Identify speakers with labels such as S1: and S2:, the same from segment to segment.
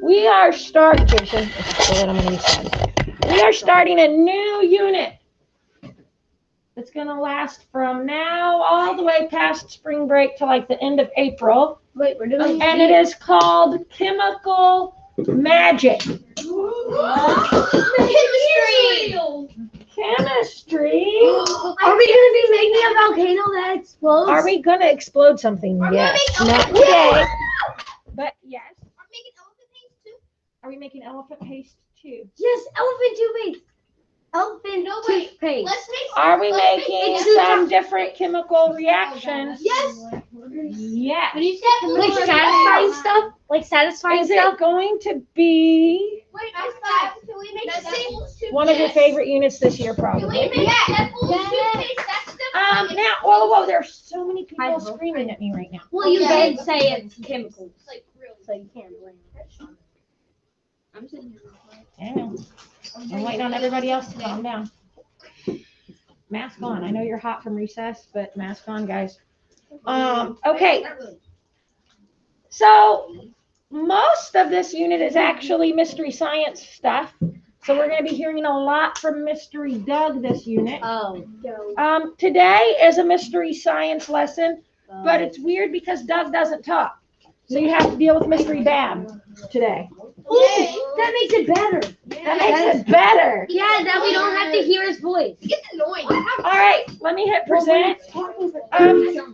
S1: We are starting, Jason. We are starting a new unit. It's going to last from now all the way past spring break to like the end of April.
S2: Wait, we're doing
S1: And it is called Chemical Magic. Chemistry.
S2: Are we going to be making a volcano that explodes?
S1: Are we going to explode something? Yes. Not today. But yes. Are we making elephant paste too?
S2: Yes, elephant toothpaste. Elephant toothpaste.
S1: Are we making some different chemical reactions?
S3: Yes.
S1: Yes.
S2: Like satisfying stuff? Like satisfying
S1: Is
S2: stuff?
S1: it going to be
S3: Wait, can we make Deadpool's toothpaste?
S1: one of your favorite units this year,
S3: Can
S1: probably?
S3: we make Deadpool's toothpaste? That's the
S1: Now, whoa, there's so many people screaming at me right now.
S2: Well, you did say it's chemicals.
S3: like really.
S2: So you can't blame it.
S3: I'm sitting here.
S1: I know. I'm waiting on everybody else to calm down. Mask on. I know you're hot from recess, but mask on, guys. Okay. So most of this unit is actually mystery science stuff. So we're going to be hearing a lot from Mystery Doug this unit.
S2: Oh.
S1: Today is a mystery science lesson, but it's weird because Doug doesn't talk. So you have to deal with Mystery Bab today.
S2: Ooh, that makes it better.
S1: That makes it better.
S2: Yeah, that we don't have to hear his voice.
S3: It gets annoying.
S1: All right, let me hit present.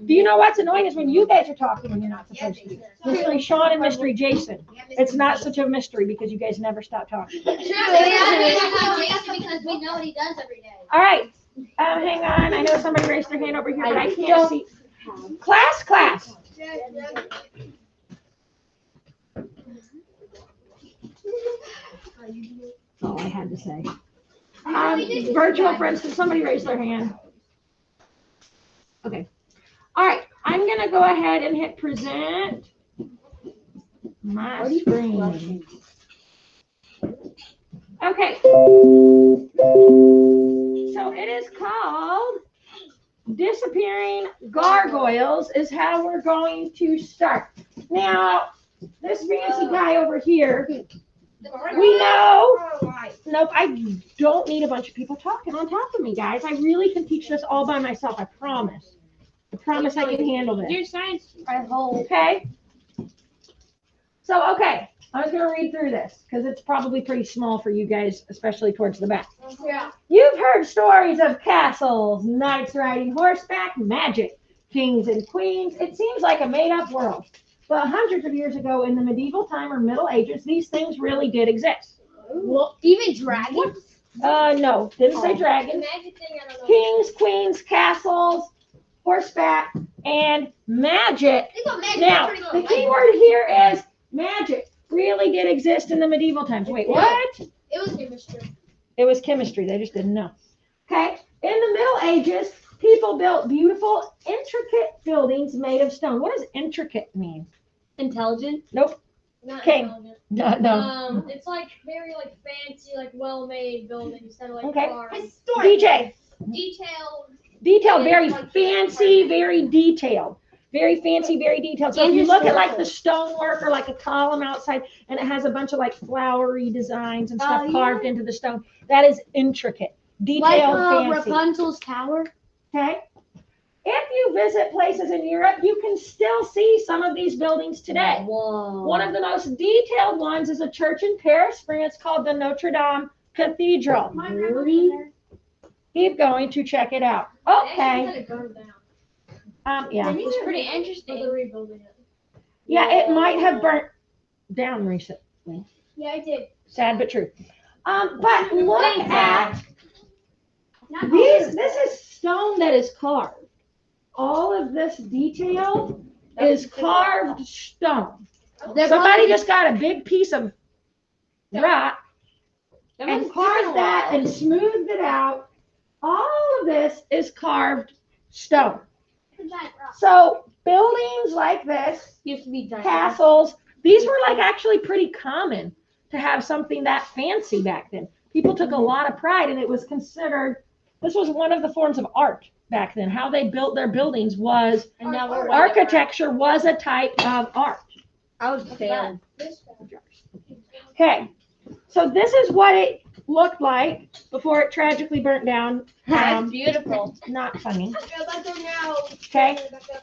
S1: Do you know what's annoying is when you guys are talking when you're not supposed to. Mystery Sean and Mystery Jason. It's not such a mystery because you guys never stop talking.
S3: True. Because we know what he does every day.
S1: All right, hang on. I know somebody raised their hand over here, but I can't see. Class. All I had to say. Virtual friends, did somebody raise their hand? Okay. All right, I'm going to go ahead and hit present my screen. Okay. So it is called Disappearing Gargoyles is how we're going to start. Now, this fancy guy over here, we know. Nope, I don't need a bunch of people talking on top of me, guys. I really can teach this all by myself. I promise. I promise I can handle this.
S2: Your science.
S1: Okay. So, okay, I was going to read through this because it's probably pretty small for you guys, especially towards the back.
S3: Yeah.
S1: You've heard stories of castles, knights riding horseback, magic, kings and queens. It seems like a made-up world. But hundreds of years ago in the medieval time or Middle Ages, these things really did exist.
S2: Well, even dragons?
S1: No, didn't say dragons.
S3: Magic thing, I don't know.
S1: Kings, queens, castles, horseback, and magic.
S3: Think of magic.
S1: Now,
S3: pretty
S1: the
S3: good.
S1: key word here is magic really did exist in the medieval times. Wait, what?
S3: It was chemistry.
S1: It was chemistry. They just didn't know. Okay. In the Middle Ages, people built beautiful, intricate buildings made of stone. What does intricate mean?
S2: Intelligent?
S1: Nope.
S3: Not
S1: Okay.
S3: intelligent.
S1: No.
S3: It's like very like fancy, like well-made buildings instead of like
S1: Okay.
S3: cars.
S1: DJ.
S3: Detailed.
S1: Very fancy, very detailed. Very fancy, very detailed. So if you look at like the stonework or like a column outside and it has a bunch of like flowery designs and stuff carved into the stone, that is intricate, detailed, fancy.
S2: Rapunzel's tower?
S1: Okay. If you visit places in Europe, you can still see some of these buildings today.
S2: Whoa.
S1: One of the most detailed ones is a church in Paris, France called the Notre Dame Cathedral.
S2: Really?
S1: Keep going to check it out. Okay.
S3: It burned down.
S1: Yeah.
S2: It's pretty
S3: But
S2: interesting.
S3: they're rebuilding it.
S1: Yeah, it might have burnt down recently.
S3: Yeah, I did.
S1: Sad but true. But look at these. This is stone that is carved. All of this detail is carved stone. Somebody just got a big piece of rock and carved that and smoothed it out. All of this is carved stone. So buildings like this,
S2: Used to be
S1: castles, these were like actually pretty common to have something that fancy back then. People took a lot of pride and it was considered, this was one of the forms of art back then. How they built their buildings was,
S2: And now we're
S1: architecture was a type of art.
S2: I was a fan.
S1: Okay, so this is what it looked like before it tragically burnt down.
S2: That's beautiful.
S1: Not funny.
S3: Yeah, but they're now.
S1: Okay.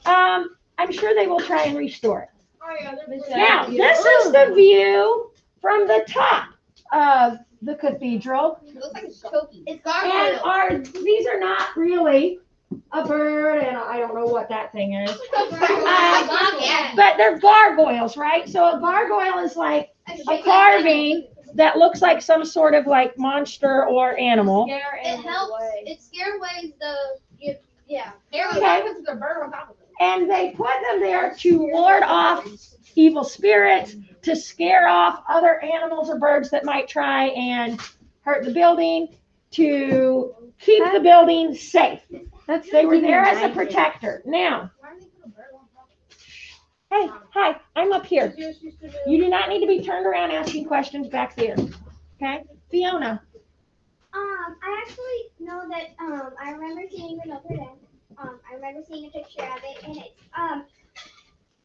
S1: I'm sure they will try and restore it.
S3: Oh yeah, they're
S1: Now, this is the view from the top of the cathedral.
S3: It looks like it's choking. It's
S1: And these are not really a bird, and I don't know what that thing is. But they're gargoyles, right? So a gargoyle is like a carving that looks like some sort of like monster or animal.
S3: It helps. It scare away yeah.
S1: Okay.
S3: Puts the bird on top of it.
S1: And they put them there to ward off evil spirits, to scare off other animals or birds that might try and hurt the building, to keep the building safe. They were there as a protector. Now,
S3: Why do they put a bird on top of it?
S1: hey, hi, I'm up here. You do not need to be turned around asking questions back there. Okay? Fiona.
S4: I actually know that, I remember seeing the Notre Dame. I remember seeing a picture of it, and it's,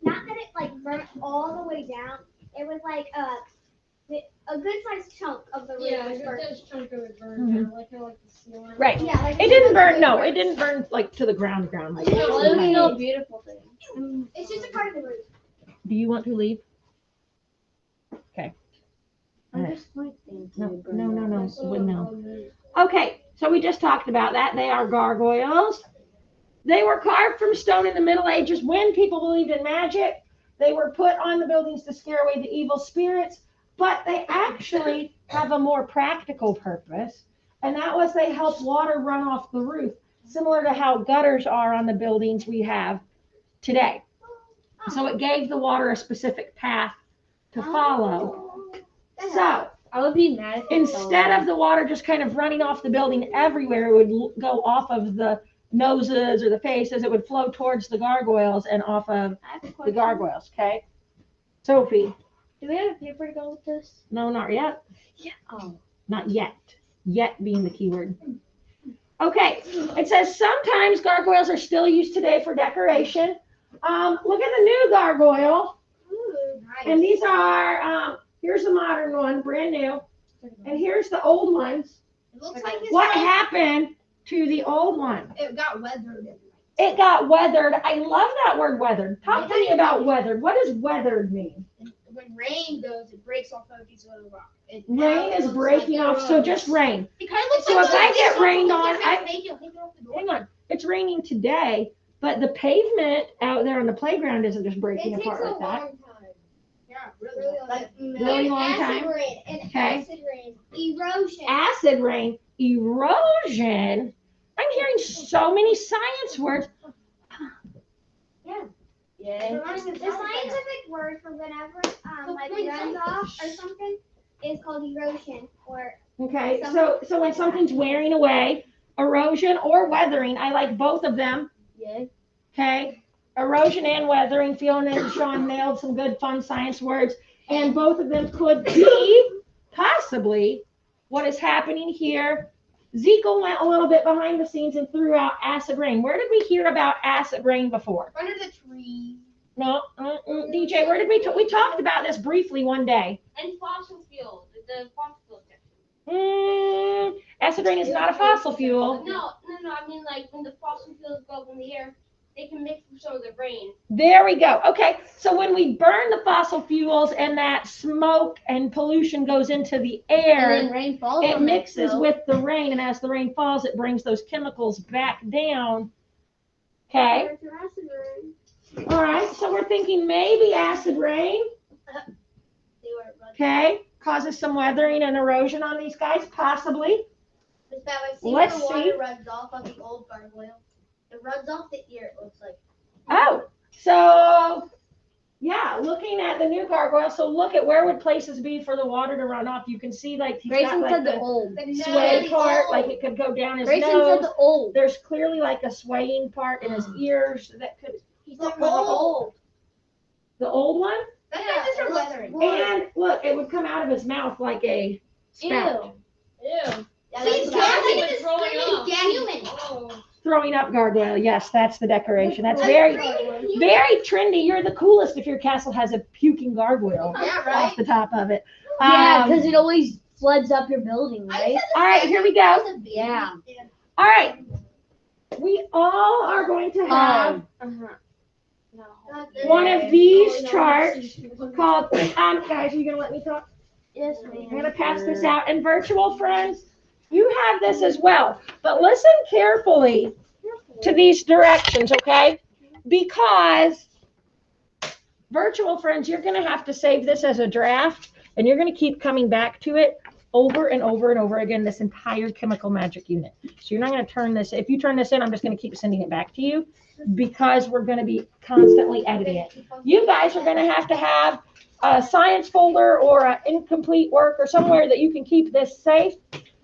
S4: not that it, like, burnt all the way down. It was, like, a good-sized chunk of the roof
S3: Yeah,
S4: was burnt.
S3: this chunk of it burned down, like the ceiling.
S1: Right.
S4: Yeah, like.
S1: It didn't burn, no, it didn't burn like to the ground like
S3: Yeah, well, it was
S1: that.
S3: still
S2: beautiful thing.
S4: It's just a part of the roof.
S1: Do you want to leave?
S2: I'm just like thinking.
S1: No. Okay, so we just talked about that. They are gargoyles. They were carved from stone in the Middle Ages when people believed in magic. They were put on the buildings to scare away the evil spirits, but they actually have a more practical purpose, and that was they help water run off the roof, similar to how gutters are on the buildings we have today. So it gave the water a specific path to follow. So
S2: I would be mad if
S1: instead of the water just kind of running off the building everywhere, it would go off of the noses or the faces. It would flow towards the gargoyles and off of the gargoyles. Okay, Sophie.
S2: Do we have a paper to go with this?
S1: No, not yet.
S2: Yeah. Oh.
S1: Not yet. Yet being the key word. Okay, it says sometimes gargoyles are still used today for decoration. Look at the new gargoyle. And these are, here's the modern one, brand new. And here's the old ones.
S3: It looks like
S1: What happened to the old one?
S3: it got weathered.
S1: It got weathered. I love that word weathered. Talk to me about weathered. What does weathered mean?
S3: When rain goes, it breaks off of a piece of the rock.
S1: Rain is breaking off, so just rain.
S3: It kind of looks
S1: So
S3: like
S1: if I get rained on,
S3: take it off the door.
S1: Hang on. It's raining today, but the pavement out there on the playground isn't just breaking apart like that.
S3: time. Yeah, really.
S1: Really long time. Okay.
S4: Acid rain, erosion.
S1: Acid rain, erosion. I'm hearing so many science words.
S2: Yeah.
S4: The scientific word for whenever, like runs off or something is called erosion or.
S1: Okay, so when something's wearing away, erosion or weathering, I like both of them.
S2: Yeah.
S1: Okay, erosion and weathering. Fiona and Sean nailed some good fun science words, and both of them could be possibly what is happening here. Zeke went a little bit behind the scenes and threw out acid rain. Where did we hear about acid rain before?
S3: Under the tree.
S1: No, DJ, where did we talked about this briefly one day.
S5: And fossil fuel, the fossil fuel section.
S1: Acid rain is not a fossil fuel.
S5: No, I mean like when the fossil fuels go up in the air, they can mix with some of the rain.
S1: There we go. Okay, so when we burn the fossil fuels and that smoke and pollution goes into the air,
S2: And then rain falls
S1: it
S2: on
S1: mixes
S2: so-
S1: with the rain, and as the rain falls, it brings those chemicals back down. Okay, all right, so we're thinking maybe acid rain, okay, causes some weathering and erosion on these guys, possibly. Let's
S4: the water
S1: see.
S4: runs off of the old gargoyle. It runs off the ear, it looks like.
S1: Oh, so yeah, looking at the new gargoyle, so look at where would places be for the water to run off. You can see like he's got
S2: Grayson
S1: like
S2: said the
S1: the
S2: old.
S1: sway part, like it could go down his
S2: Grayson said
S1: nose.
S2: the old.
S1: There's clearly like a swaying part in his ears that could.
S4: He's
S3: talking about the old.
S1: The old one,
S4: Yeah,
S3: This is
S4: it looks
S3: weathering.
S4: blue.
S1: and look, it would come out of his mouth like a spout.
S3: Ew.
S4: Yeah,
S3: See,
S4: that's
S3: Gavin
S4: what
S3: is growing up.
S4: human.
S3: Oh.
S1: Throwing up gargoyle. Yes, that's the decoration. That's very, very trendy. You're the coolest if your castle has a puking gargoyle off the top of it.
S2: Yeah, because it always floods up your building, right?
S1: All right, here we go.
S2: Yeah.
S1: All right. We all are going to have one of these charts called, guys, are you going to let me talk?
S2: Yes,
S1: I'm going to pass this out. And virtual friends, you have this as well. But listen carefully to these directions, okay? Because virtual friends, you're going to have to save this as a draft, and you're going to keep coming back to it over and over and over again, this entire chemical magic unit. So you're not going to turn this, if you turn this in, I'm just going to keep sending it back to you because we're going to be constantly editing it. You guys are going to have a science folder or an incomplete work or somewhere that you can keep this safe,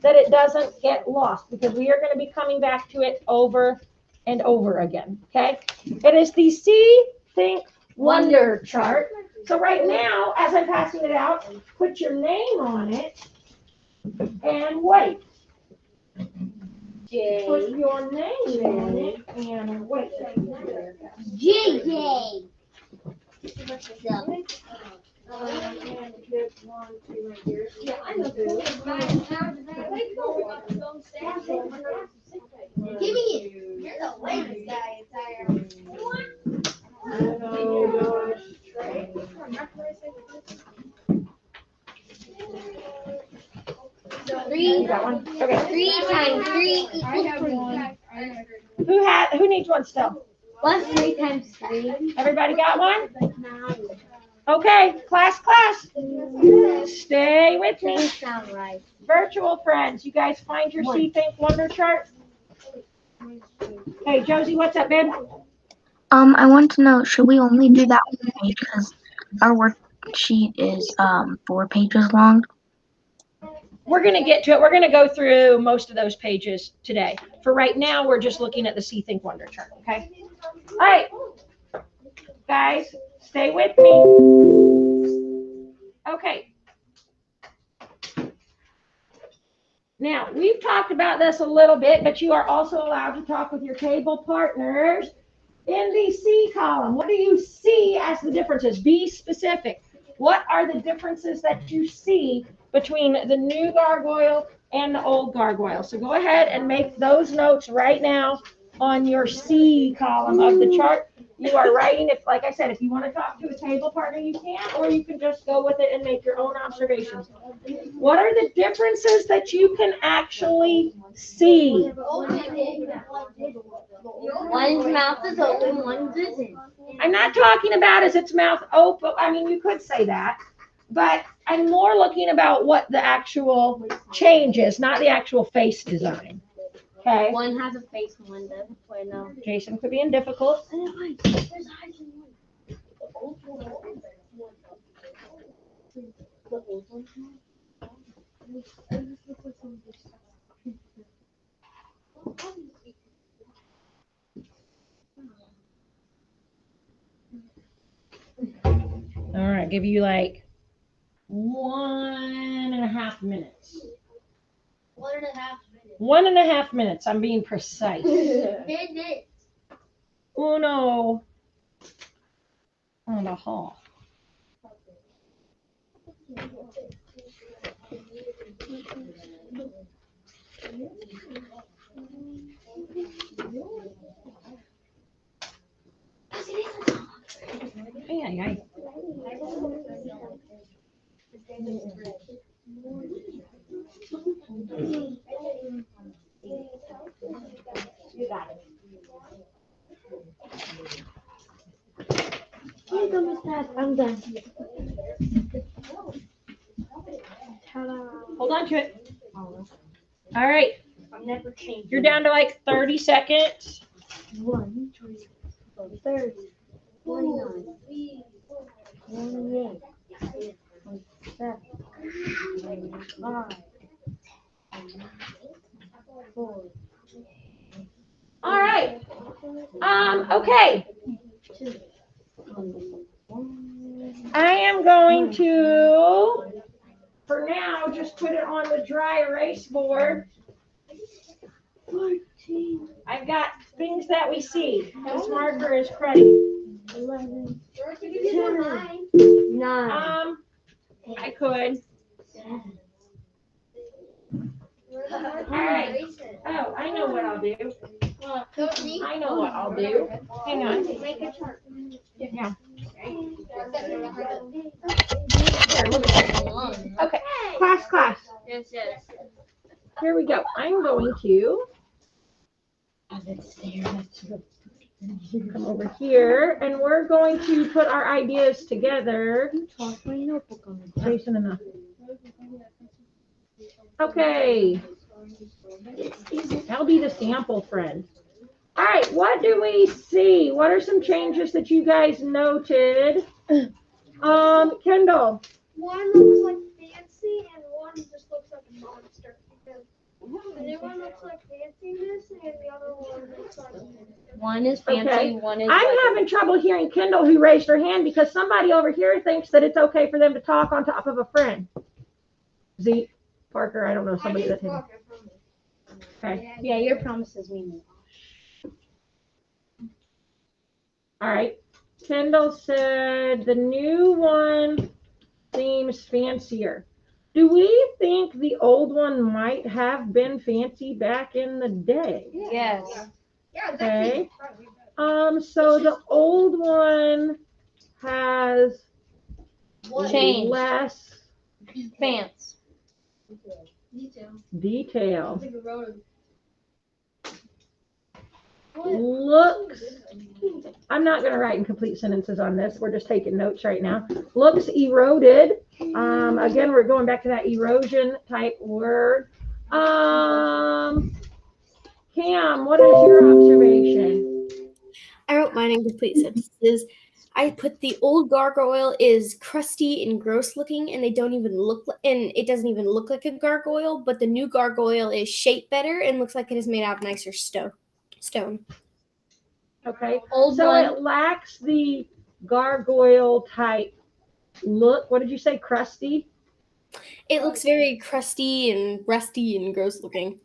S1: that it doesn't get lost, because we are going to be coming back to it over and over again, okay? It is the See, Think, Wonder chart. So right now, as I'm passing it out, put your name on it and wait. Put your name on it and wait.
S2: JJ.
S3: Yeah, I'm a cool guy.
S4: Give me it. You're the lamest guy entire.
S2: Three.
S1: You got one? Okay.
S2: 3 times 3 equals 3.
S1: Who needs one still?
S2: What's 3 times 3?
S1: Everybody got one? Okay, class. Stay with me.
S2: Doesn't sound right.
S1: Virtual friends, you guys find your See, Think, Wonder chart? Hey, Josie, what's up, babe?
S6: I want to know, should we only do that one page because our worksheet is 4 pages long?
S1: We're going to get to it. We're going to go through most of those pages today. For right now, we're just looking at the See, Think, Wonder chart, okay? All right, guys, stay with me. Okay. Now, we've talked about this a little bit, but you are also allowed to talk with your table partners in the C column. What do you see as the differences? Be specific. What are the differences that you see between the new gargoyle and the old gargoyle? So go ahead and make those notes right now on your C column of the chart. You are writing, if, like I said, if you want to talk to a table partner, you can, or you can just go with it and make your own observations. What are the differences that you can actually see?
S2: One's mouth is open, one's isn't.
S1: I'm not talking about is its mouth open. I mean, you could say that, but I'm more looking about what the actual change is, not the actual face design. Okay.
S2: One has a face and one doesn't. Wait, no.
S1: Jason could be in difficult. All right, give you like 1.5 minutes.
S5: 1.5 minutes.
S1: 1.5 minutes. I'm being precise.
S5: Minutes.
S1: Uno and a half. Ay, ay. You got it.
S2: I'm done.
S1: Hold on to it. All right.
S2: I'm never changing.
S1: You're down to like 30 seconds.
S2: 1, 30, 29, 28, 27, 25, 4.
S1: All right. Okay. I am going to, for now, just put it on the dry erase board. I've got things that we see. This marker is cruddy.
S2: 11,
S4: Or if you could do it online.
S2: 9.
S1: I could.
S4: Where's the marker?
S1: Alright.
S4: Erase it.
S1: Oh, I know what I'll do.
S4: Don't need.
S1: I know what I'll do. Hang on.
S4: Make a chart.
S1: Yeah.
S5: Okay.
S1: Okay. Class.
S5: Yes, yes.
S1: Here we go. I'm going to come over here and we're going to put our ideas together. Jason, enough. Okay. That'll be the sample, friend. All right, what do we see? What are some changes that you guys noted? Kendall.
S3: One looks like fancy and one just looks like a monster. Because the new one looks like fanciness and the other one looks like.
S2: One is fancy,
S1: Okay.
S2: one is.
S1: I'm having trouble hearing Kendall who raised her hand because somebody over here thinks that it's okay for them to talk on top of a friend. Zeke, Parker, I don't know, somebody that's him. Okay.
S2: Yeah, your promises mean more.
S1: All right. Kendall said the new one seems fancier. Do we think the old one might have been fancy back in the day?
S2: Yes.
S3: Yeah,
S1: Okay. So the old one has
S2: Change.
S1: less
S2: Fans.
S1: detail.
S3: Like a road.
S1: Looks, I'm not going to write in complete sentences on this. We're just taking notes right now. Looks eroded. Again, we're going back to that erosion type word. Cam, what is your observation?
S7: I wrote mine in complete sentences. I put the old gargoyle is crusty and gross looking, and they don't even look, and it doesn't even look like a gargoyle. But the new gargoyle is shaped better and looks like it is made out of nicer stone.
S1: Okay.
S2: Old
S1: So
S2: one.
S1: it lacks the gargoyle type look. What did you say? Crusty?
S7: It looks very crusty and rusty and gross looking.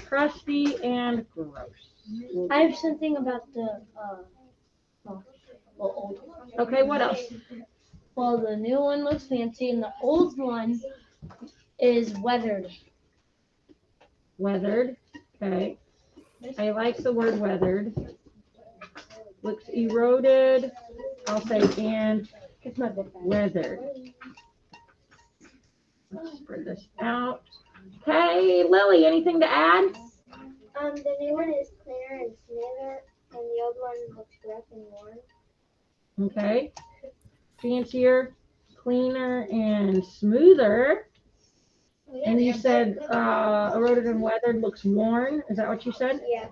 S1: Crusty and gross.
S2: I have something about the old one.
S1: Okay, what else?
S2: Well, the new one looks fancy, and the old one is weathered.
S1: Weathered. Okay. I like the word weathered. Looks eroded. I'll say and
S2: It's not good.
S1: weathered. Let's spread this out. Okay, Lily, anything to add?
S4: The new one is clearer and smoother, and the old one looks rough and worn.
S1: Okay. Fancier, cleaner, and smoother. And you said eroded and weathered looks worn. Is that what you said?
S4: Yeah.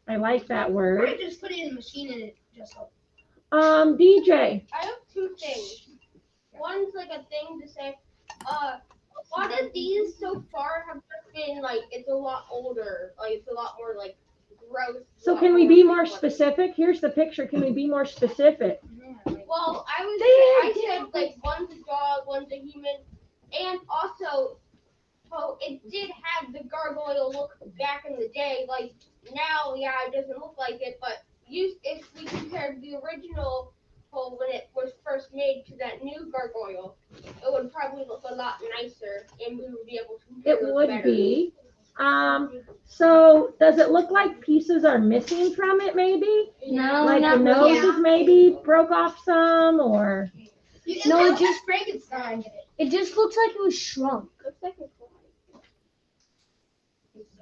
S1: I like that word.
S3: Just put it in the machine and it just.
S1: DJ.
S5: I have two things. One's like a thing to say, a lot of these so far have just been like, it's a lot older, like it's a lot more like gross.
S1: So can we be more specific? Here's the picture. Can we be more specific?
S5: Well, I said like one's a dog, one's a human, and also, it did have the gargoyle look back in the day. Like now, yeah, it doesn't look like it, but if we compared the original when it was first made to that new gargoyle, it would probably look a lot nicer, and we would be able to compare
S1: It
S5: those
S1: would
S5: better.
S1: be. So does it look like pieces are missing from it maybe?
S2: No,
S1: Like the
S2: not
S1: nose
S2: really.
S1: is maybe broke off some or?
S2: No, it just
S3: Frankenstein.
S2: it just looks like it was shrunk.
S5: Looks like it's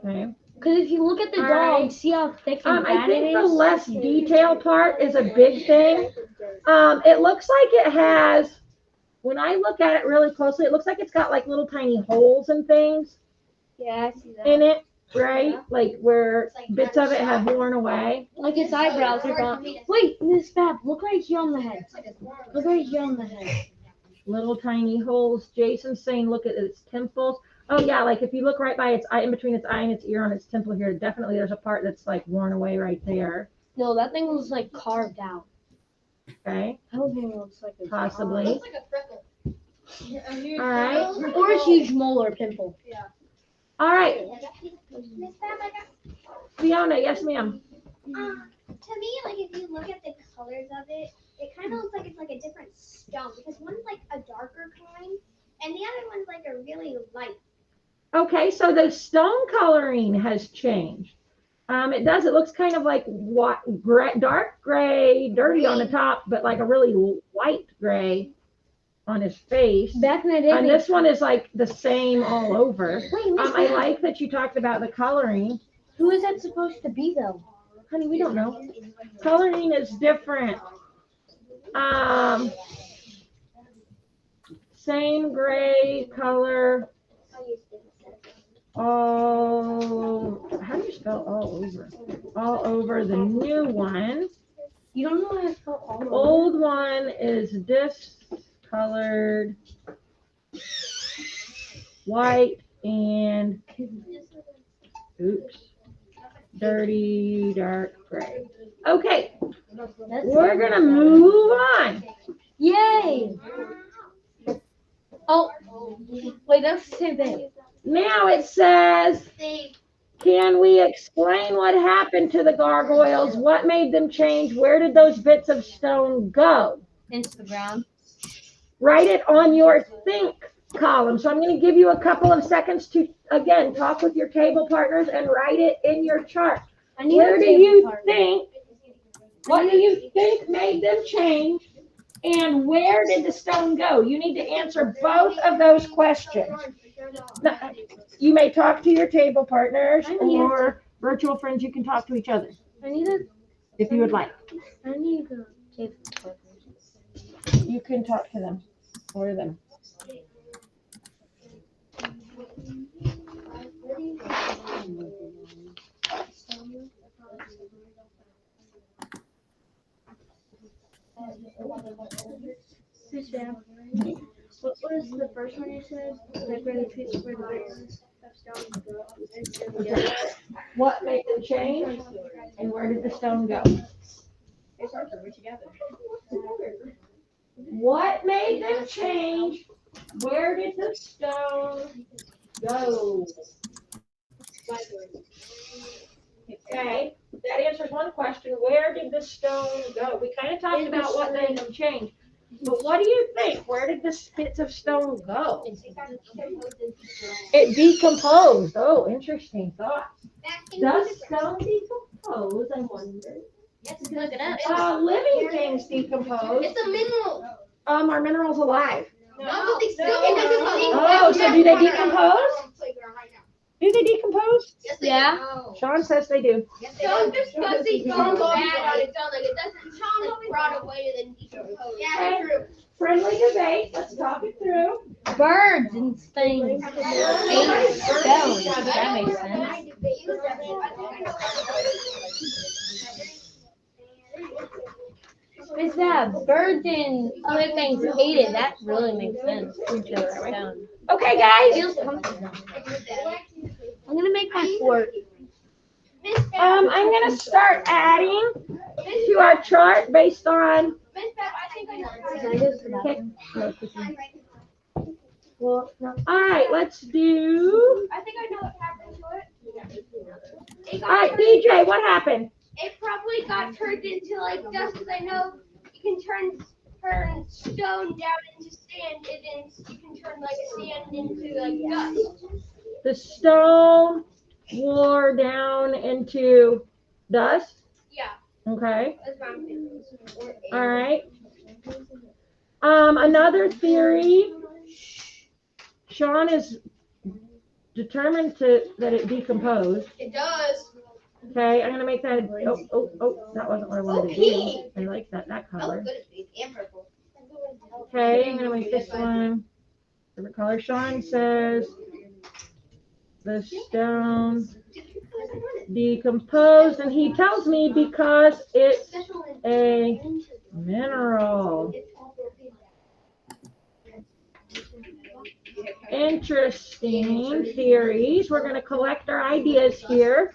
S1: Okay.
S2: Because if you look at the
S1: All
S2: dog,
S1: right.
S2: see how thick and
S1: I
S2: fat it
S1: think the
S2: is.
S1: less detail part is a big thing. It looks like it has, when I look at it really closely, it looks like it's got like little tiny holes and things
S2: Yeah, I see that.
S1: in it, right? Like where bits of it have worn away.
S2: Like its eyebrows are gone. Wait, Miss Fab, look right here on the head. Look right here on the head.
S1: Little tiny holes. Jason's saying look at its temples. Oh yeah, like if you look right by its eye, in between its eye and its ear on its temple here, definitely there's a part that's like worn away right there.
S2: No, that thing was like carved out.
S1: Okay,
S2: I don't think it looks like a
S1: possibly.
S3: Looks like a freckle.
S1: All right.
S2: or a huge mole or pimple.
S1: All right.
S4: Miss Fab, I got
S1: Fiona, yes, ma'am.
S4: To me, like if you look at the colors of it, it kind of looks like it's like a different stone because one's like a darker kind, and the other one's like a really light.
S1: Okay, so the stone coloring has changed. It does. It looks kind of like what dark gray, dirty on the top, but like a really white gray on his face.
S2: Back in the day,
S1: And this one is like the same all over.
S2: wait, Miss
S1: I
S2: Dab,
S1: like that you talked about the coloring.
S2: who is that supposed to be though?
S1: Honey, we don't know. Coloring is different. Same gray color. All, how do you spell all over? All over the new one.
S2: You don't know how to spell all of
S1: Old one is discolored white and oops, dirty dark gray. Okay, we're gonna move on.
S2: Yay! Oh, wait, that's the same thing.
S1: Now it says, can we explain what happened to the gargoyles? What made them change? Where did those bits of stone go?
S2: Into the ground.
S1: Write it on your think column. So I'm going to give you a couple of seconds to, again, talk with your table partners and write it in your chart. Where do you think, what do you think made them change? And where did the stone go? You need to answer both of those questions. You may talk to your table partners or virtual friends. You can talk to each other
S2: I need a.
S1: if you would like.
S2: I need a tape.
S1: You can talk to them or them.
S2: What was the first one you said? Like where the trees were the bits of stone go?
S1: What made them change? And where did the stone go? What made them change? Where did the stone go? Okay, that answers one question. Where did the stone go? We kind of talked about what made them change. But what do you think? Where did the bits of stone go? It decomposed. Oh, interesting thought. Does stone decompose? I wonder.
S5: Yes, you can look it up.
S1: Living things decompose.
S5: It's a mineral.
S1: Are minerals alive?
S5: No, but they still decompose.
S1: Oh, so do they decompose? Do they decompose?
S5: Yes, they
S2: Yeah.
S5: do.
S1: Sean says they do.
S5: Don't just because they go bad on its own, like it doesn't like rot away and then decompose.
S1: Yeah, true. Friendly debate. Let's talk it through.
S2: Birds and things. Ain't stones. That makes sense. Is that birds and other things ate it? That really makes sense. Stone.
S1: Okay, guys.
S2: Feels comfortable. I'm gonna make my fort.
S1: I'm gonna start adding to our chart based on.
S5: Miss Beth, I think I know.
S2: Can I just
S1: Okay.
S2: Well, no.
S1: All right, let's do.
S5: I think I know what happened to it. It
S1: All right,
S5: got
S1: DJ, what happened?
S5: it probably got turned into like dust because I know you can turn stone down into sand and then you can turn like sand into like dust.
S1: The stone wore down into dust.
S5: Yeah,
S1: Okay.
S5: that's what I'm thinking.
S1: All right. Another theory. Sean is determined that it decomposed.
S5: It does.
S1: Okay, I'm gonna make that. Oh, that wasn't what I wanted to do. I like that color.
S5: Good at these and purple.
S1: Okay, I'm gonna make this one different color. Sean says the stone decomposed, and he tells me because it's a mineral. Interesting theories. We're gonna collect our ideas here.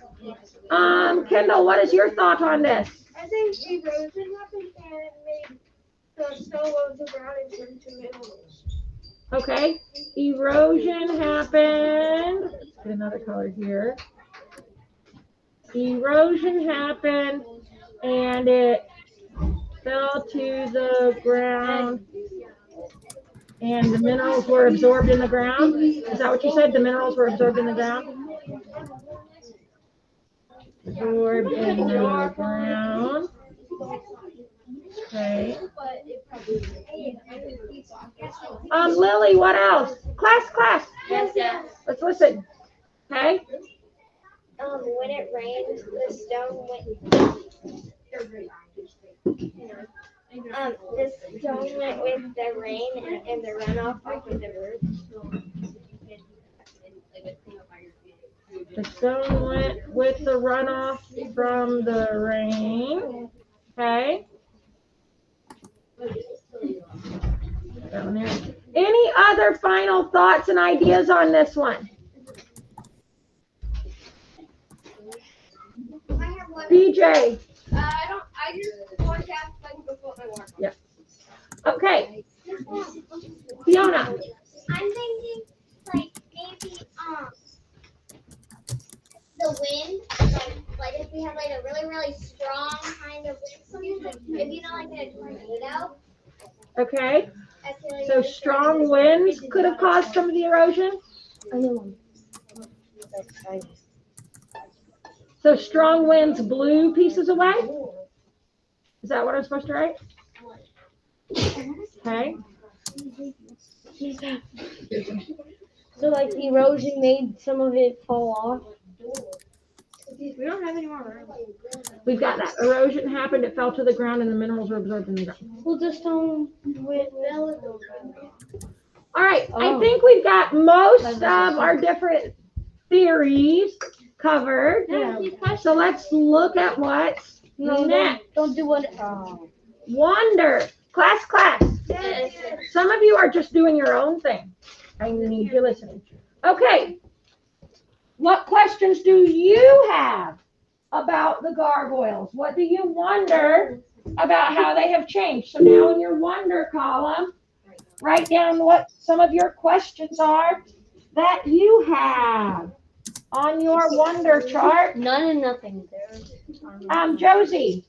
S1: Kendall, what is your thought on this?
S3: I think erosion happened and made the stone of the ground and turned to minerals.
S1: Okay, erosion happened. Let's get another color here. erosion happened and it fell to the ground and the minerals were absorbed in the ground. Is that what you said? The minerals were absorbed in the ground? Absorbed in the ground. Okay. Lily, what else? Class.
S2: Yes.
S1: Let's listen. Okay.
S4: When it rained, the stone went with the rain and the runoff off of the roof.
S1: The stone went with the runoff from the rain. Okay. That one there. Any other final thoughts and ideas on this one?
S5: I have one.
S1: BJ.
S5: I just want to ask like before my work.
S1: Yeah. Okay. Fiona.
S4: I'm thinking like maybe the wind, like if we have like a really strong kind of wind, something like if you know like a tornado.
S1: Okay.
S4: I feel like
S1: So strong winds could have caused some of the erosion. So strong winds blew pieces away? Is that what I'm supposed to write? Okay.
S2: So like the erosion made some of it fall off.
S5: We don't have any more room.
S1: We've got that. Erosion happened, it fell to the ground, and the minerals were absorbed in the ground.
S2: Well, the stone went.
S1: All right, I
S2: Oh.
S1: think we've got most of our different theories covered.
S2: Yeah.
S1: So let's look at what's next.
S2: Don't do what.
S1: Wonder. Class. Some of you are just doing your own thing. I need you listening. Okay. What questions do you have about the gargoyles? What do you wonder about how they have changed? So now in your wonder column, write down what some of your questions are that you have on your wonder chart.
S2: None and nothing.
S1: Josie.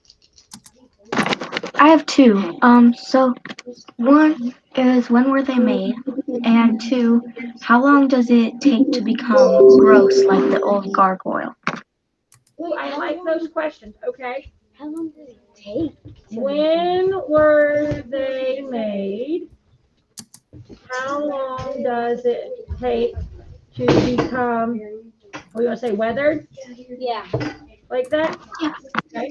S6: I have two. So one is when were they made? And two, how long does it take to become gross like the old gargoyle?
S1: Ooh, I like those questions. Okay.
S2: How long did it take?
S1: When were they made? How long does it take to become, we want to say weathered?
S2: Yeah.
S1: Like that?
S6: Yeah.
S1: Okay.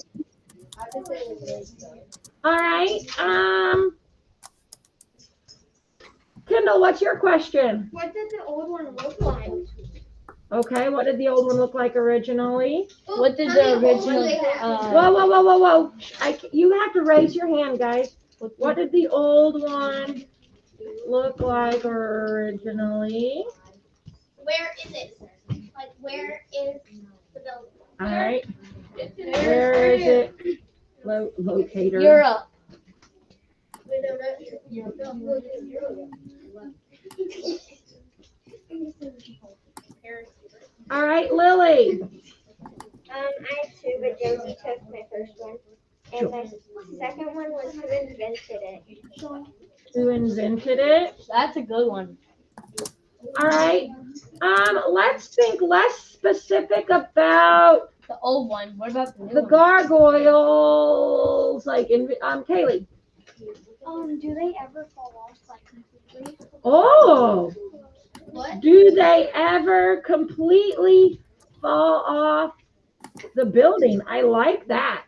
S1: All right. Kendall, what's your question?
S3: What did the old one look like?
S1: Okay, what did the old one look like originally?
S2: What did the original?
S1: Whoa. You have to raise your hand, guys. What did the old one look like originally?
S4: Where is it? Like where is the building?
S1: All right. Where is it located?
S2: Europe.
S1: All right, Lily.
S4: I have two, but Josie took my first one. And my second one was who invented it.
S1: Who invented it?
S2: That's a good one.
S1: All right. Let's think less specific about
S2: The old one. What about the new
S1: the
S2: one?
S1: gargoyles, like in Kaylee.
S4: Do they ever fall off like completely?
S1: Oh,
S5: What?
S1: do they ever completely fall off the building? I like that.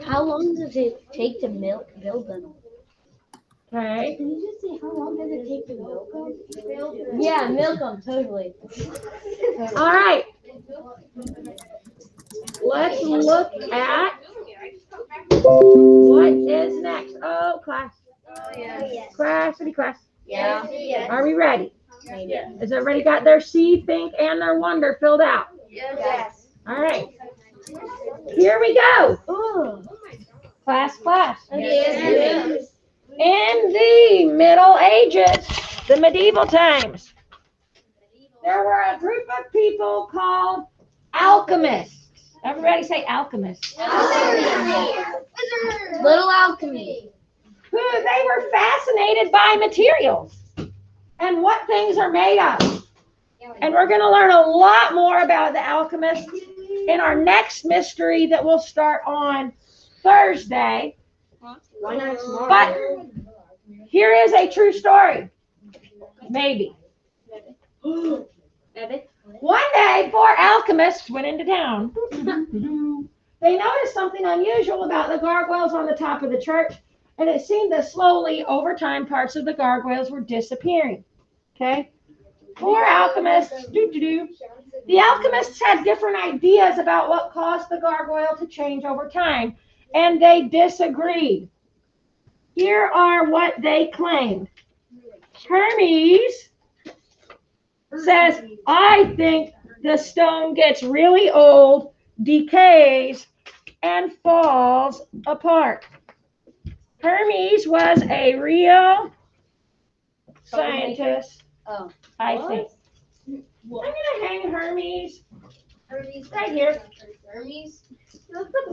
S2: How long does it take to build them?
S1: Okay.
S2: Can you just say how long does it take to milk them? Yeah, milk them, totally.
S1: All right. Let's look at what is next. Oh, class. Class.
S2: Yeah.
S1: Are we ready?
S2: Maybe.
S1: Has everybody got their see, think, and their wonder filled out?
S4: Yes.
S1: All right. Here we go.
S2: Oh.
S1: Class.
S2: Yes.
S1: In the Middle Ages, the medieval times, there were a group of people called Alchemists. Everybody say alchemists.
S2: Little alchemy.
S1: Who they were fascinated by materials and what things are made of. And we're going to learn a lot more about the alchemists in our next mystery that we'll start on Thursday. But here is a true story. Maybe. One day, 4 alchemists went into town. They noticed something unusual about the gargoyles on the top of the church, and it seemed that slowly, over time, parts of the gargoyles were disappearing. Okay? 4 alchemists. The alchemists had different ideas about what caused the gargoyle to change over time, and they disagreed. Here are what they claimed. Hermes says, I think the stone gets really old, decays, and falls apart. Hermes was a real scientist, I think. I'm going to hang Hermes right here.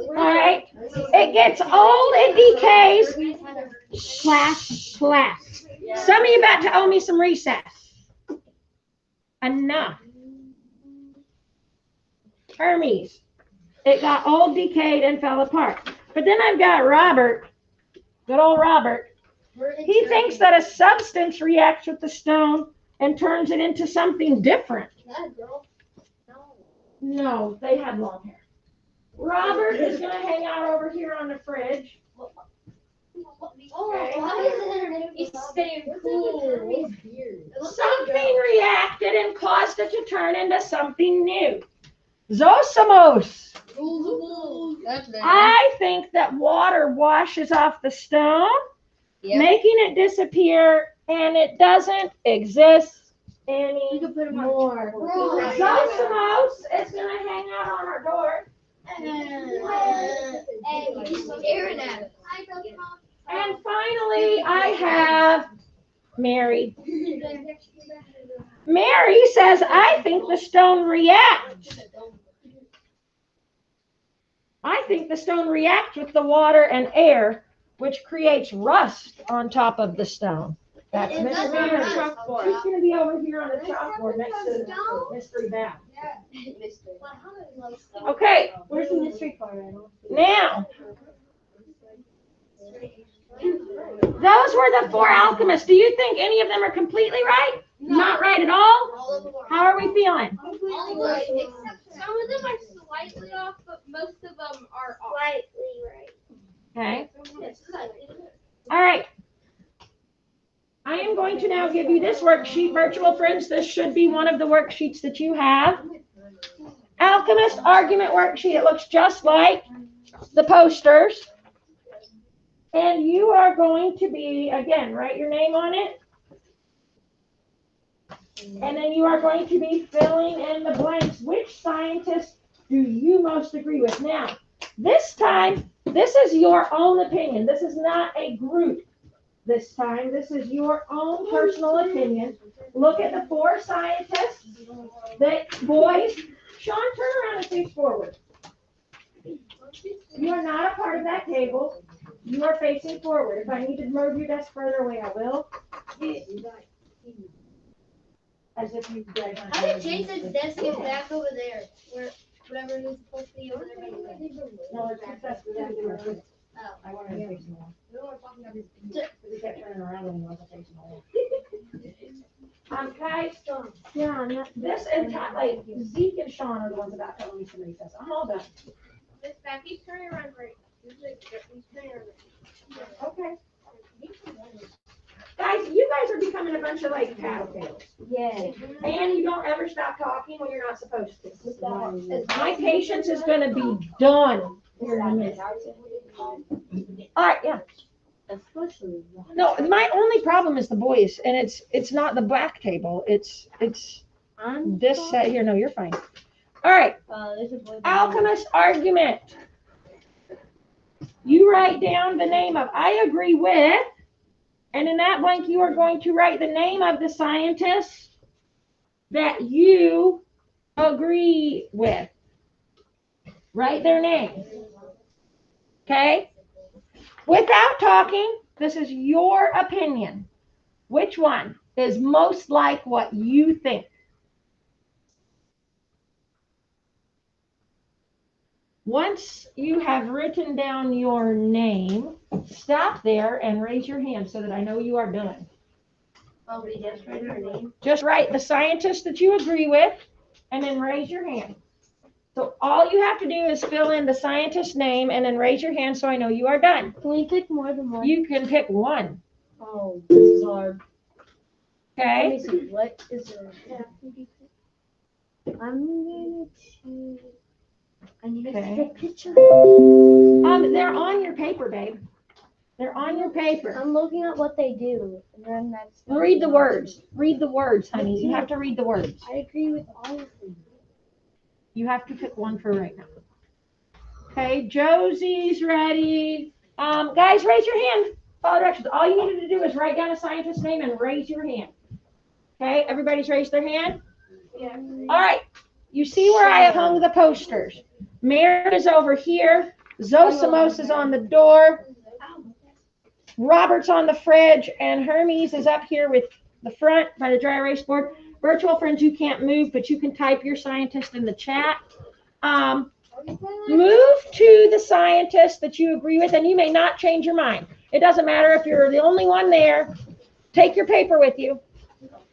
S1: All right. It gets old, it decays. Class, class. Some of you about to owe me some recess. Enough. Hermes. It got old, decayed, and fell apart. But then I've got Robert, good old Robert. He thinks that a substance reacts with the stone and turns it into something different. No, they had long hair. Robert is going to hang out over here on the fridge.
S2: He's staying cool.
S1: Something reacted and caused it to turn into something new. Zosamos. I think that water washes off the stone, making it disappear, and it doesn't exist anymore. Zosamos is going to hang out on our door.
S2: And he's staring at us.
S1: And finally, I have Mary. Mary says, I think the stone reacts. I think the stone reacts with the water and air, which creates rust on top of the stone. That's Mr. Mary. She's going to be over here on the chalkboard next to the mystery bag. Okay.
S2: Where's the mystery part?
S1: Now, those were the 4 alchemists. Do you think any of them are completely right? No. Not right at all? How are we feeling?
S5: Some of them are slightly off, but most of them are off.
S1: Okay. All right. I am going to now give you this worksheet, virtual friends. This should be one of the worksheets that you have. Alchemist argument worksheet. It looks just like the posters. And you are going to be, again, write your name on it. And then you are going to be filling in the blanks. Which scientist do you most agree with? Now, this time, this is your own opinion. This is not a group this time. This is your own personal opinion. Look at the 4 scientists. Boys, Sean, turn around and face forward. You are not a part of that table. You are facing forward. If I need to move your desk further away, I will. As if you guys.
S2: How did Jason's desk get back over there? Where whatever is supposed to be over there.
S1: No, it's just that. I want to face the wall. We kept turning around when you wasn't facing the wall. Guys, yeah, this entire, like, Zeke and Sean are the ones about telling me some recess. I'm all done.
S5: Miss Becky, turn around right.
S1: Okay. Guys, you guys are becoming a bunch of, like, tattletales.
S2: Yeah.
S1: And you don't ever stop talking when you're not supposed to. My patience is going to be done here in a minute. All right, yeah. No, my only problem is the boys, and it's not the black table. It's this set here. No, you're fine. All right. Alchemist argument. You write down the name of I agree with, and in that blank you are going to write the name of the scientist that you agree with. Write their name. Okay? Without talking, this is your opinion. Which one is most like what you think? Once you have written down your name, stop there and raise your hand so that I know you are done.
S5: Oh, we just write our name.
S1: Just write the scientist that you agree with and then raise your hand. So all you have to do is fill in the scientist's name and then raise your hand so I know you are done.
S2: Can we pick more than one?
S1: You can pick one.
S2: Oh, this is hard. Let
S1: Okay?
S2: me see. What is there? I'm gonna choose. I need
S1: Okay.
S2: to take a picture.
S1: They're on your paper, babe. They're on your paper.
S2: I'm looking at what they do. And then that's
S1: Read the words. Read the words, honey. You have to read the words.
S2: I agree with all of them.
S1: You have to pick one for right now. Okay, Josie's ready. Guys, raise your hand. Follow directions. All you needed to do is write down a scientist's name and raise your hand. Okay, everybody's raised their hand?
S5: Yeah.
S1: All right. You see where I have hung the posters. Mary is over here. Zosimo's is on the door. Robert's on the fridge. And Hermes is up here with the front by the dry erase board. Virtual friends, you can't move, but you can type your scientist in the chat. Move to the scientist that you agree with, and you may not change your mind. It doesn't matter if you're the only one there. Take your paper with you.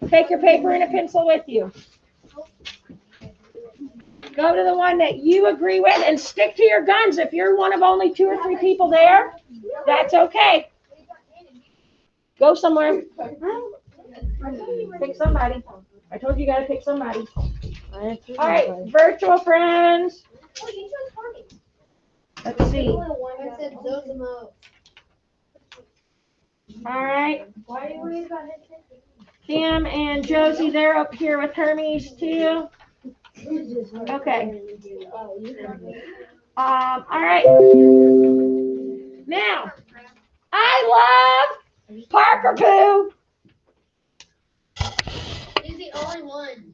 S1: Take your paper and a pencil with you. Go to the one that you agree with and stick to your guns. If you're one of only 2 or 3 people there, that's okay. Go somewhere. Pick somebody. I told you gotta pick somebody. All right, virtual friends. Let's see. All
S5: I said Zosimo.
S1: right,
S5: Why do you worry about it?
S1: Kim and Josie, they're up here with Hermes too. Okay. All right. Now, I love Parker Pooh.
S5: He's the only one.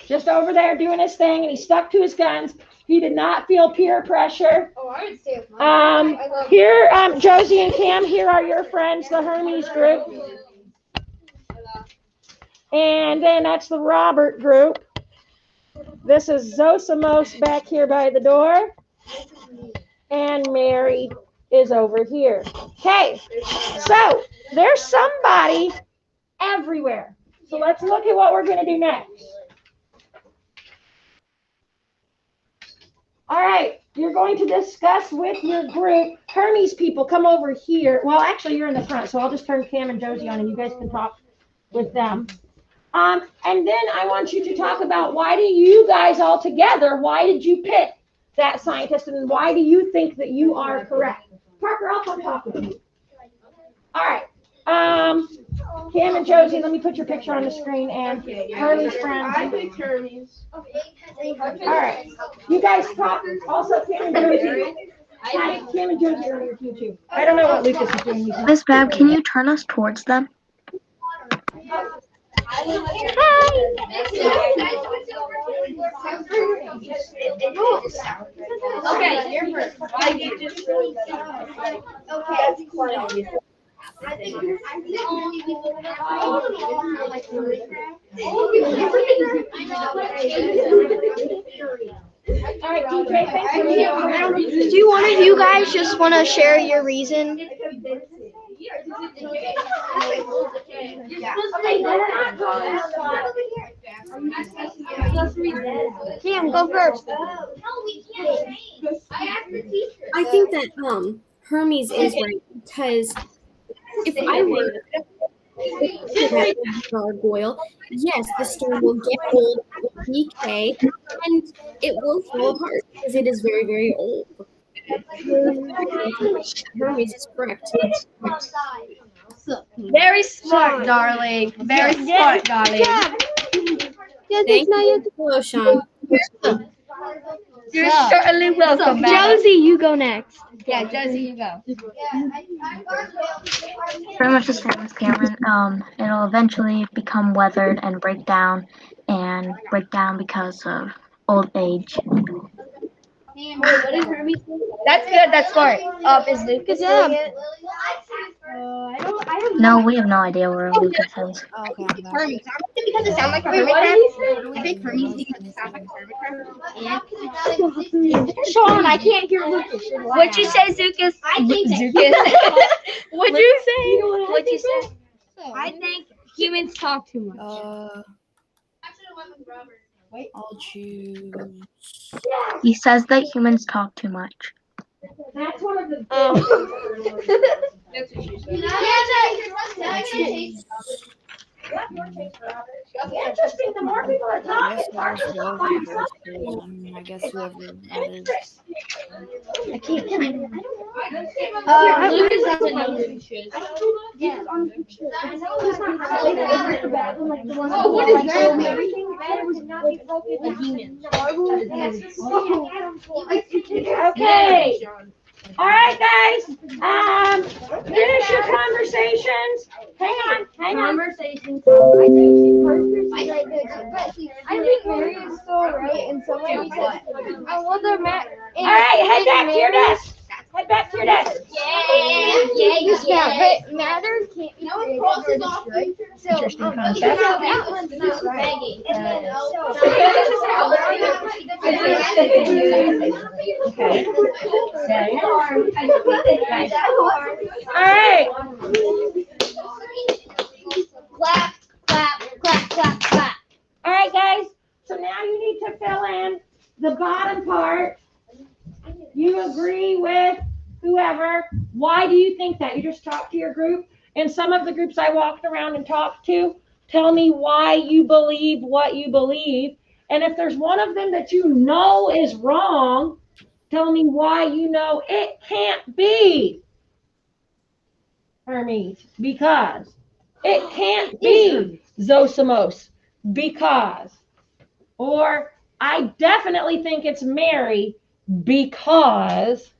S1: Just over there doing his thing, and he stuck to his guns. He did not feel peer pressure.
S5: Oh, I would stay with mine.
S1: Here, Josie and Cam, here are your friends, the Hermes group. And then that's the Robert group. This is Zosimos back here by the door. And Mary is over here. Okay, so there's somebody everywhere. So let's look at what we're going to do next. All right, you're going to discuss with your group. Hermes people, come over here. Well, actually, you're in the front, so I'll just turn Cam and Josie on, and you guys can talk with them. And then I want you to talk about why do you guys all together, why did you pick that scientist, and why do you think that you are correct? Parker, I'll come talk with you. All right. Cam and Josie, let me put your picture on the screen, and Hermes friends.
S5: I picked Hermes.
S1: All right. You guys talk. Also, Cam and Josie. Cam and Josie are here too. I don't know what Lucas is doing.
S6: Miss Bab, can you turn us towards them?
S5: Okay, you're first. Why did you just
S4: Okay. I think the only people that are like
S1: All right, DJ, thanks for being around.
S2: Do one of you guys just want to share your reason? Cam, go first.
S7: I think that Hermes is right because if I were to that gargoyle, yes, the stone will get old, it will decay, and it will fall apart because it is very, very old. Hermes is correct.
S2: Very smart, darling. Very smart, darling.
S7: Thank you. Hello, Sean.
S2: You're certainly welcome. Josie, you go next. Yeah, Josie, you go.
S6: Pretty much the same as Cameron. It'll eventually become weathered and break down because of old age.
S2: What is Hermes?
S8: That's good. That's smart. Is Lucas doing it?
S6: No, we have no idea where Lucas is.
S8: Oh, okay. Hermes. Because it sounds like a hermit crab. I think Hermes because it sounds like a hermit crab.
S2: Sean, I can't hear Lucas.
S8: What'd you say, Zukas?
S4: I think that-
S8: Zukas. What'd you say?
S2: What'd you say?
S8: I think humans talk too much.
S5: Actually, I went with Robert.
S7: I'll choose.
S6: He says that humans talk too much.
S1: That's one of the. Interesting. The more people are talking,
S7: I guess whoever that is.
S2: Lucas doesn't know who he should.
S5: Oh, what is that?
S1: Okay. All right, guys. Finish your conversations. Hang on.
S2: Conversations.
S3: I think Mary is so right, and someone said, I wonder, Matt.
S1: All right, head back to your desk. Head back to your desk.
S3: But matter can't be created or destroyed. So,
S1: Interesting concept.
S3: that one's not right.
S1: All right.
S4: Clap, clap, clap, clap, clap.
S1: All right, guys. So now you need to fill in the bottom part. You agree with whoever. Why do you think that? You just talk to your group. And some of the groups I walked around and talked to, tell me why you believe what you believe. And if there's one of them that you know is wrong, tell me why you know it can't be Hermes. Because it can't be Zosimos. Because. Or I definitely think it's Mary because.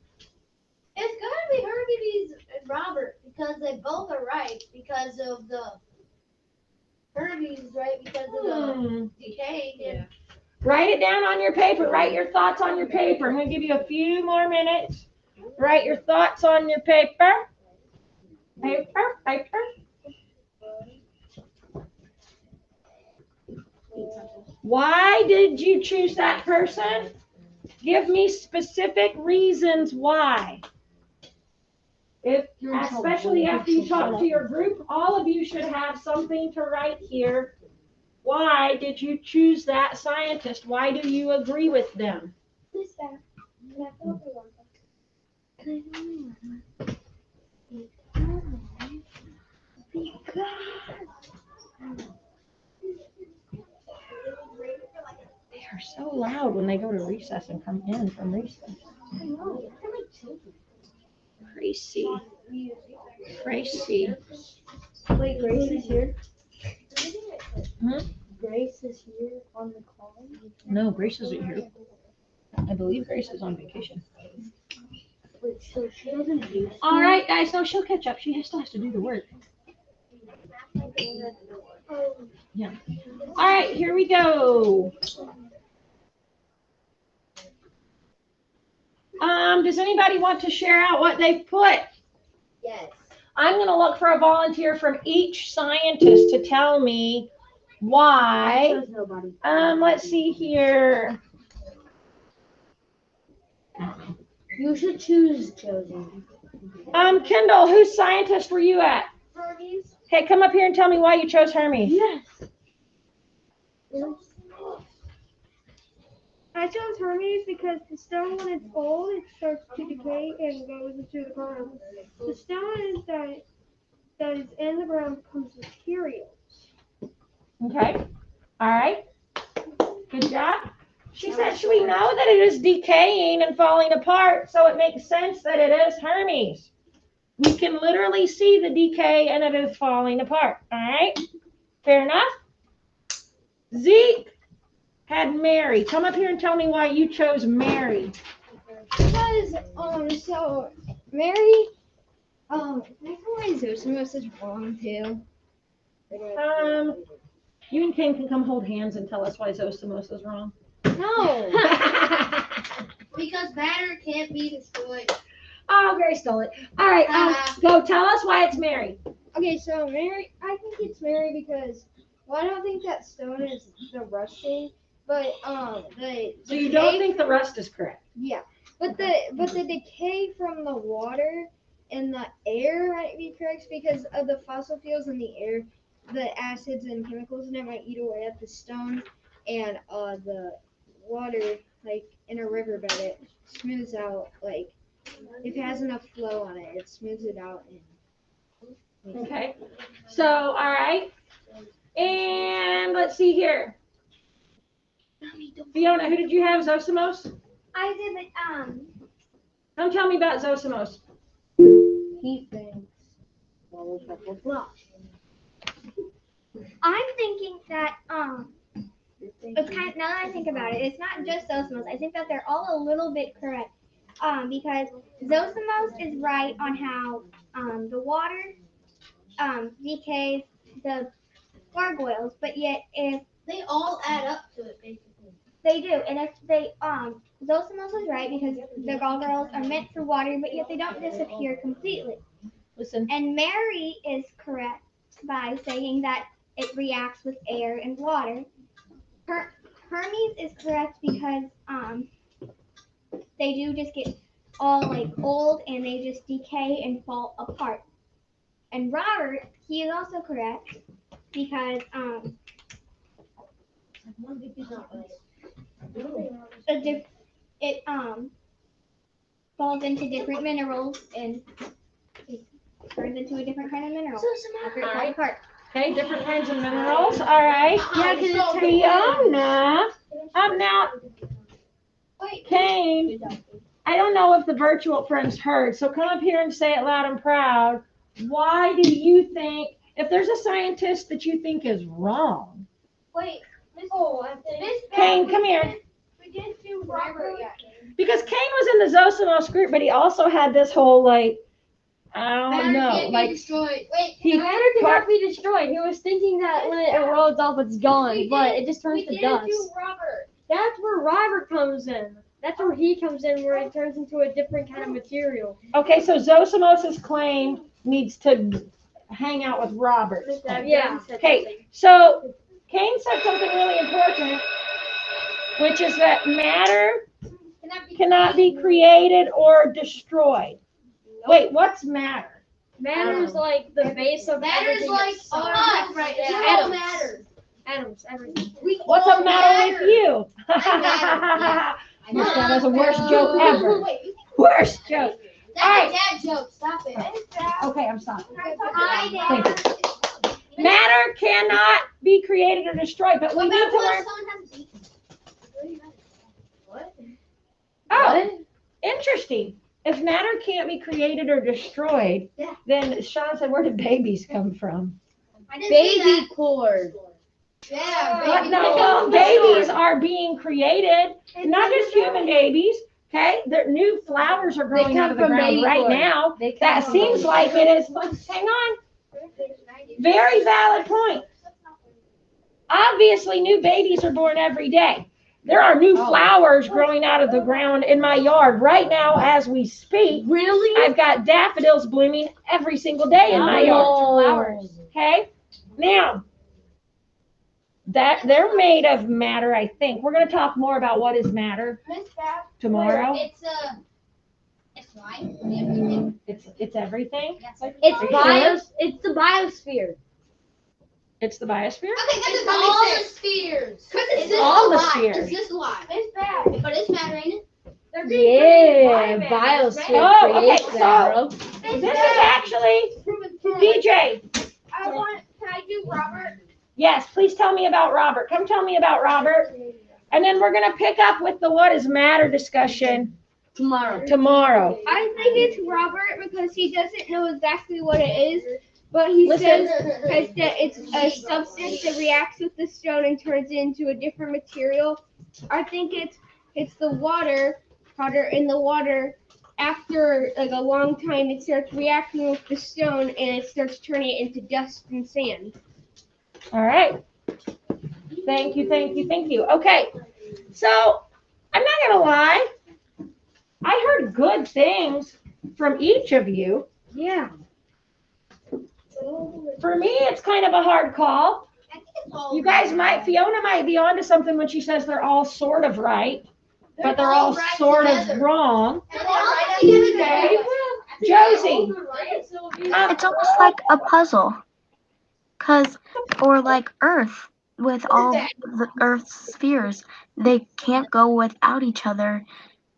S5: It's gonna be Hercules and Robert because they both are right because of the Hermes is right because of the decay. And
S1: Write it down on your paper. Write your thoughts on your paper. I'm going to give you a few more minutes. Write your thoughts on your paper. Paper. Why did you choose that person? Give me specific reasons why. Especially after you talk to your group, all of you should have something to write here. Why did you choose that scientist? Why do you agree with them? They are so loud when they go to recess and come in from recess. Crazy.
S3: Wait, Grace is here?
S1: Hmm?
S3: Grace is here on the call?
S1: No, Grace isn't here. I believe Grace is on vacation.
S3: Wait, so she doesn't do.
S1: All right, guys, so she'll catch up. She still has to do the work. Yeah. All right, here we go. Does anybody want to share out what they've put?
S4: Yes.
S1: I'm going to look for a volunteer from each scientist to tell me why.
S3: Nobody.
S1: Let's see here.
S3: You should choose Josie.
S1: Kendall, whose scientist were you at?
S5: Hermes.
S1: Hey, come up here and tell me why you chose Hermes.
S3: Yes.
S9: I chose Hermes because the stone, when it's old, it starts to decay and goes into the ground. The stone that is in the ground becomes material.
S1: Okay. All right. Good job. She said, we know that it is decaying and falling apart, so it makes sense that it is Hermes. We can literally see the decay and it is falling apart. All right. Fair enough. Zeke had Mary. Come up here and tell me why you chose Mary.
S3: Because, so, Mary, can I tell why Zosimos is wrong, too?
S1: You and Ken can come hold hands and tell us why Zosimos is wrong.
S3: No!
S5: Because matter can't be destroyed.
S1: Oh, Gary stole it. All right, go tell us why it's Mary.
S9: Okay, so Mary, I think it's Mary because, well, I don't think that stone is the rusting, but
S1: So you don't think the rust is correct?
S9: yeah, but the decay from the water and the air might be correct because of the fossil fuels in the air, the acids and chemicals in it might eat away at the stone, and the water, like in a riverbed, it smooths out, like if it has enough flow on it, it smooths it out. And
S1: Okay. So, all right. And let's see here. Fiona, who did you have? Zosimos?
S4: I did, but
S1: Come tell me about Zosimos.
S2: He thinks blah, blah, blah, blah.
S4: I'm thinking that it's kind of, now that I think about it, it's not just Zosimos. I think that they're all a little bit correct. Because Zosimos is right on how the water decays the gargoyles, but yet if
S5: They all add up to it, basically.
S4: they do, and if they Zosimos is right because the gargoyles are meant for water, but yet they don't disappear completely.
S1: Listen.
S4: And Mary is correct by saying that it reacts with air and water. Hermes is correct because they do just get all like old and they just decay and fall apart. And Robert, he is also correct because it falls into different minerals and it turns into a different kind of mineral. After it falls
S1: Alright.
S4: apart.
S1: Okay, different kinds of minerals. All right.
S5: Yeah, 'cause it's
S1: Fiona. Now, Kane, I don't know if the virtual friends heard, so come up here and say it loud and proud. Why do you think, if there's a scientist that you think is wrong?
S5: Wait, Miss
S1: Kane, come here.
S5: We didn't do Robert yet.
S1: Because Kane was in the Zosimos group, but he also had this whole, like, I don't know,
S5: Can't be
S1: like,
S5: destroyed. Wait,
S1: he
S2: Matter cannot be destroyed. He was thinking that when it erodes off, it's gone, but it just turns
S5: we
S2: to
S5: didn't
S2: dust.
S5: do Robert.
S2: That's where Robert comes in. That's where he comes in, where it turns into a different kind of material.
S1: okay, so Zosimos' claim needs to hang out with Robert's.
S2: Yeah.
S1: Okay, so Kane said something really important, which is that matter cannot be created or destroyed. Wait, what's matter?
S2: Matter's like the base of
S5: Matter's
S2: everything
S5: like
S2: that's
S5: us, right?
S2: Yeah,
S5: It all
S2: atoms.
S5: matters.
S2: Atoms, everything.
S5: We
S1: What's
S5: all
S1: the matter with you?
S5: I
S1: That was the worst joke ever.
S5: Wait,
S1: Worst joke.
S5: that's a dad joke. Stop it.
S1: Okay, I'm sorry.
S4: Hi,
S1: Thank
S4: Dad.
S1: you. Matter cannot be created or destroyed, but we need to learn.
S5: What?
S1: Oh, interesting. If matter can't be created or destroyed,
S5: Yeah.
S1: then Sean said, where did babies come from?
S5: I didn't say that.
S2: cord.
S5: Yeah,
S1: But
S5: baby.
S1: no, well, babies are being created, not just human babies. Okay, their new flowers are growing
S2: come
S1: out of the
S2: from
S1: ground
S2: baby
S1: right
S2: cord.
S1: now.
S2: They come
S1: That
S2: from
S1: seems
S2: baby
S1: like it is. Hang on. Very valid point. Obviously, new babies are born every day. There are new flowers growing out of the ground in my yard right now as we speak.
S2: Really?
S1: I've got daffodils blooming every single day in my yard. Okay? Now, that they're made of matter, I think. We're going to talk more about what is matter
S5: Miss Bab,
S1: tomorrow.
S5: it's life. Everything.
S1: It's everything.
S5: Yes.
S2: It's the biosphere.
S1: It's the biosphere.
S5: Okay, that's all the spheres.
S1: It's all the spheres.
S5: It's just alive. It's bad, but it's matter, ain't it?
S2: Yeah, biosphere
S1: Oh, okay,
S2: creates that, bro.
S1: This is actually DJ.
S5: Can I do Robert?
S1: Yes, please tell me about Robert. Come tell me about Robert. And then we're going to pick up with the what is matter discussion
S2: Tomorrow.
S9: I think it's Robert because he doesn't know exactly what it is, but he
S1: Listen.
S9: says that it's a substance that reacts with the stone and turns it into a different material. I think it's the water powder in the water. After like a long time, it starts reacting with the stone and it starts turning it into dust and sand.
S1: All right. Thank you. Okay. So I'm not going to lie. I heard good things from each of you.
S9: Yeah.
S1: For me, it's kind of a hard call. You guys Fiona might be onto something when she says they're all sort of right, but they're all sort of wrong. Okay. Josie.
S6: It's almost like a puzzle. Or like Earth, with all the Earth's spheres, they can't go without each other.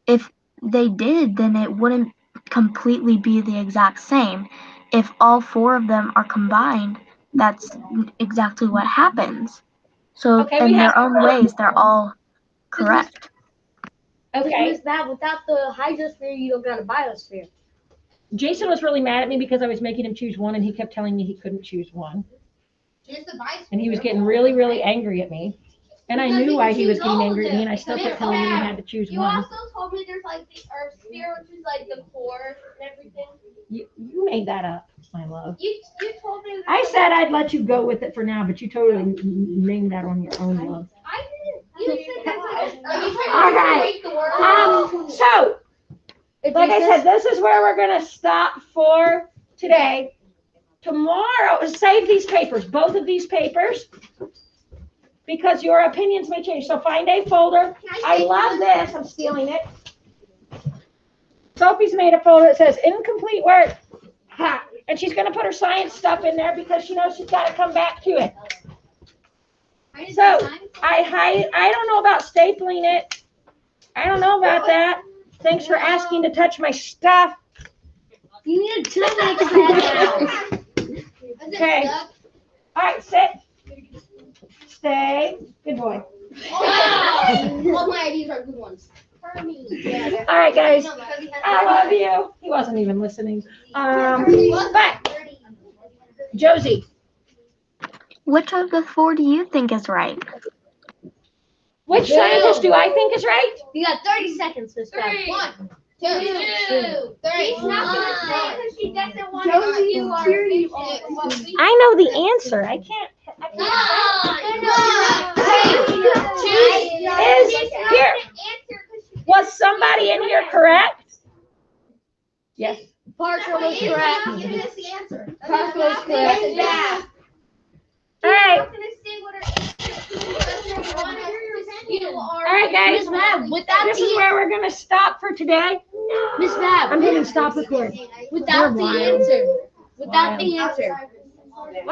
S6: If they did, then it wouldn't completely be the exact same. If all four of them are combined, that's exactly what happens. So
S1: Okay,
S6: in their own ways, they're all correct.
S1: Okay.
S2: Is that without the hydrosphere, you don't got a biosphere.
S1: Jason was really mad at me because I was making him choose one, and he kept telling me he couldn't choose one. And he was getting really, really angry at me. And I knew why he was getting angry at me, and I still kept telling him he had to choose
S5: You
S1: one.
S5: also told me there's like the Earth sphere, which is like the core and everything.
S1: You made that up, my love.
S5: You told me.
S1: I said I'd let you go with it for now, but you totally named that on your own, love.
S5: I didn't. You said that's
S1: All right. So, like I said, this is where we're gonna stop for today. Tomorrow, save these papers, both of these papers, because your opinions may change. So find a folder. I love this. I'm stealing it. Sophie's made a folder that says incomplete work. Ha. And she's going to put her science stuff in there because she knows she's got to come back to it. So I don't know about stapling it. I don't know about that. Thanks for asking to touch my stuff.
S2: You need to tell me.
S1: Okay. All right, sit. Stay. Good boy.
S5: All my ideas are good ones. For me. Yeah.
S1: All right, guys. I love you. He wasn't even listening. But Josie.
S6: Which of the four do you think is right?
S1: Which scientist do I think is right?
S2: You got 30 seconds, Miss Bab.
S5: 1, 2, 3.
S3: She's not gonna say because she doesn't want
S9: Josie,
S3: to you are.
S1: I know the answer. I can't. Here. Was somebody in here correct? Yes.
S2: Parker was correct.
S3: Give us the answer.
S2: Parker was correct.
S1: All right.
S5: All
S1: All right, guys.
S2: Miss Bab, without
S1: This is where we're gonna stop for today.
S2: Miss Bab,
S1: I'm hitting stop recording.
S2: without the
S1: They're wild.
S2: answer. Without
S1: Wild.
S2: the answer.